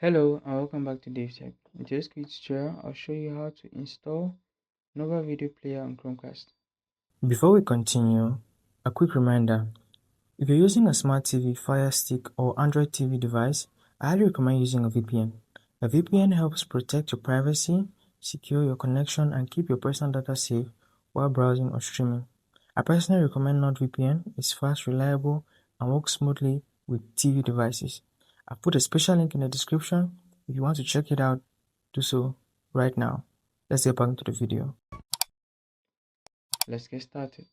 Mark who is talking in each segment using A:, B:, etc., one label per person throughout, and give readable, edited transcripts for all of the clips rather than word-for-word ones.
A: Hello and welcome back to DaveTech. In today's quick tutorial, I'll show you how to install Nova Video Player on Chromecast.
B: Before we continue, a quick reminder. If you're using a smart TV, Fire Stick, or Android TV device, I highly recommend using a VPN. A VPN helps protect your privacy, secure your connection, and keep your personal data safe while browsing or streaming. I personally recommend NordVPN. It's fast, reliable, and works smoothly with TV devices. I've put a special link in the description. If you want to check it out, do so right now. Let's get back into the video.
A: Let's get started.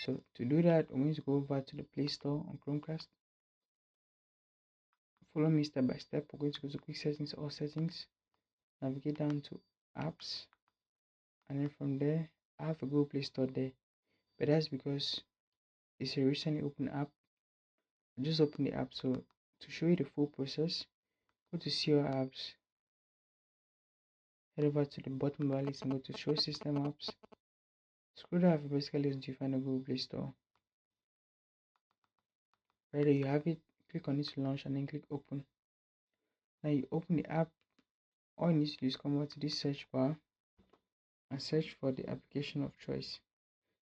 A: So to do that, I'm going to go over to the Play Store on Chromecast. Follow me step by step. We're going to go to Quick Settings, All Settings, navigate down to Apps, and then from there, I have a Google Play Store there. But that's because it's a recently opened app. I just opened the app, so to show you the full process, go to See Your Apps, head over to the bottom of the list and go to Show System Apps. Scroll down alphabetically until you find the Google Play Store. Right there you have it. Click on it to launch and then click open. Now you open the app. All you need to do is come over to this search bar and search for the application of choice.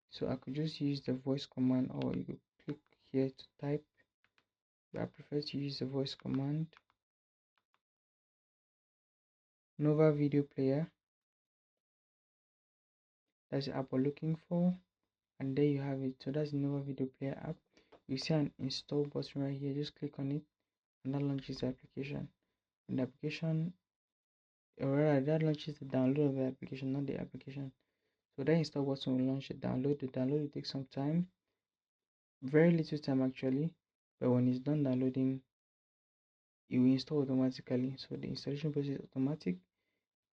A: So I could just use the voice command, or you could click here to type, but I prefer to use the voice command. Nova Video Player, that's the app we're looking for, and there you have it. So that's the Nova Video Player app. You see an install button right here, just click on it and that launches the application. And the application, or rather that launches the download of the application, not the application. So that install button will launch the download. The download will take some time, very little time actually, but when it's done downloading, it will install automatically. So the installation process is automatic.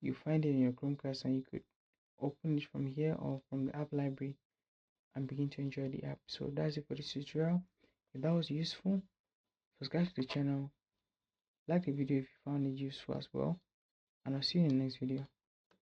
A: You find it in your Chromecast and you could open it from here or from the app library and begin to enjoy the app. So that's it for this tutorial. If that was useful, subscribe to the channel, like the video if you found it useful as well, and I'll see you in the next video.